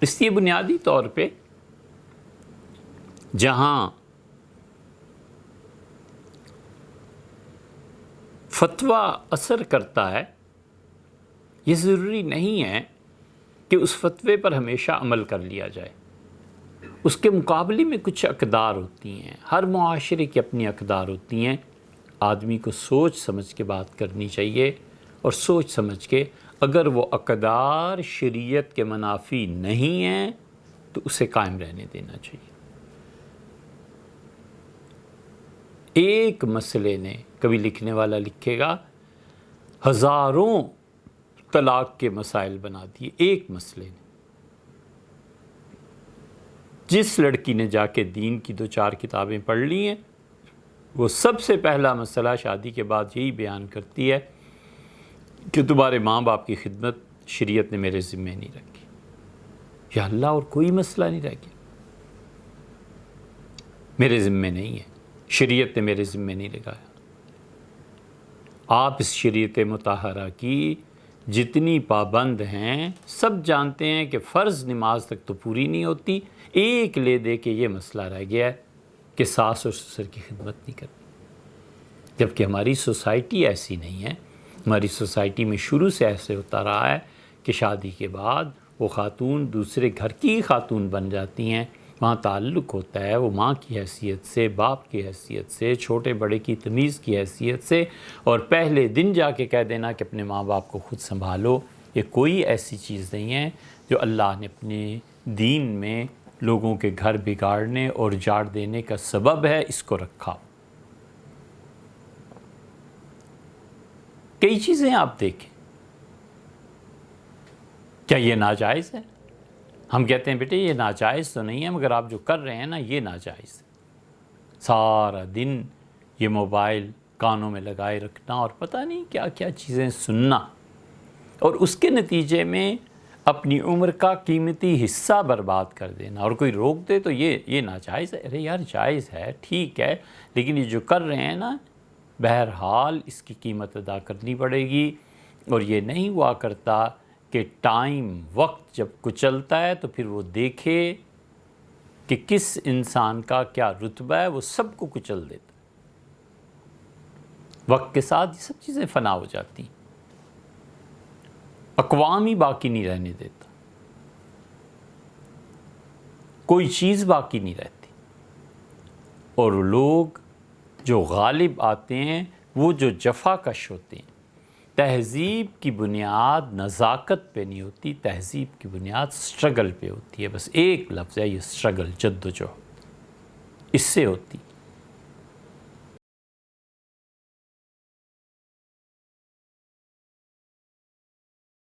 اس لیے بنیادی طور پہ جہاں فتویٰ اثر کرتا ہے، یہ ضروری نہیں ہے کہ اس فتوے پر ہمیشہ عمل کر لیا جائے. اس کے مقابلے میں کچھ اقدار ہوتی ہیں. ہر معاشرے کی اپنی اقدار ہوتی ہیں. آدمی کو سوچ سمجھ کے بات کرنی چاہیے، اور سوچ سمجھ کے اگر وہ اقدار شریعت کے منافی نہیں ہیں تو اسے قائم رہنے دینا چاہیے. ایک مسئلے نے، کبھی لکھنے والا لکھے گا، ہزاروں طلاق کے مسائل بنا دیے ایک مسئلے نے. جس لڑکی نے جا کے دین کی 2-4 کتابیں پڑھ لی ہیں، وہ سب سے پہلا مسئلہ شادی کے بعد یہی بیان کرتی ہے کہ تمہارے ماں باپ کی خدمت شریعت نے میرے ذمہ نہیں رکھی. یا اللہ، اور کوئی مسئلہ نہیں رہ گیا. میرے ذمہ نہیں ہے، شریعت نے میرے ذمہ نہیں لگایا. آپ اس شریعت مطہرہ کی جتنی پابند ہیں سب جانتے ہیں کہ فرض نماز تک تو پوری نہیں ہوتی. ایک لے دے کے یہ مسئلہ رہ گیا ہے کہ ساس اور سسر کی خدمت نہیں کرتی. جبکہ ہماری سوسائٹی ایسی نہیں ہے. ہماری سوسائٹی میں شروع سے ایسے ہوتا رہا ہے کہ شادی کے بعد وہ خاتون دوسرے گھر کی خاتون بن جاتی ہیں. وہاں تعلق ہوتا ہے وہ ماں کی حیثیت سے، باپ کی حیثیت سے، چھوٹے بڑے کی تمیز کی حیثیت سے، اور پہلے دن جا کے کہہ دینا کہ اپنے ماں باپ کو خود سنبھالو. یہ کوئی ایسی چیز نہیں ہے جو اللہ نے اپنے دین میں لوگوں کے گھر بگاڑنے اور جاڑ دینے کا سبب ہے. اس کو رکھا. کئی چیزیں آپ دیکھیں، کیا یہ ناجائز ہے؟ ہم کہتے ہیں بیٹے یہ ناجائز تو نہیں ہے، مگر آپ جو کر رہے ہیں نا یہ ناجائز ہے. سارا دن یہ موبائل کانوں میں لگائے رکھنا اور پتہ نہیں کیا کیا چیزیں سننا، اور اس کے نتیجے میں اپنی عمر کا قیمتی حصہ برباد کر دینا. اور کوئی روک دے تو یہ ناجائز ہے. ارے یار جائز ہے، ٹھیک ہے، لیکن یہ جو کر رہے ہیں نا، بہرحال اس کی قیمت ادا کرنی پڑے گی. اور یہ نہیں ہوا کرتا کہ ٹائم، وقت جب کچلتا ہے تو پھر وہ دیکھے کہ کس انسان کا کیا رتبہ ہے، وہ سب کو کچل دیتا. وقت کے ساتھ یہ سب چیزیں فنا ہو جاتی ہیں. اقوام ہی باقی نہیں رہنے دیتا، کوئی چیز باقی نہیں رہتی. اور لوگ جو غالب آتے ہیں وہ جو جفا کش ہوتے ہیں. تہذیب کی بنیاد نزاکت پہ نہیں ہوتی، تہذیب کی بنیاد سٹرگل پہ ہوتی ہے. بس ایک لفظ ہے یہ سٹرگل، جد و جہد، اس سے ہوتی.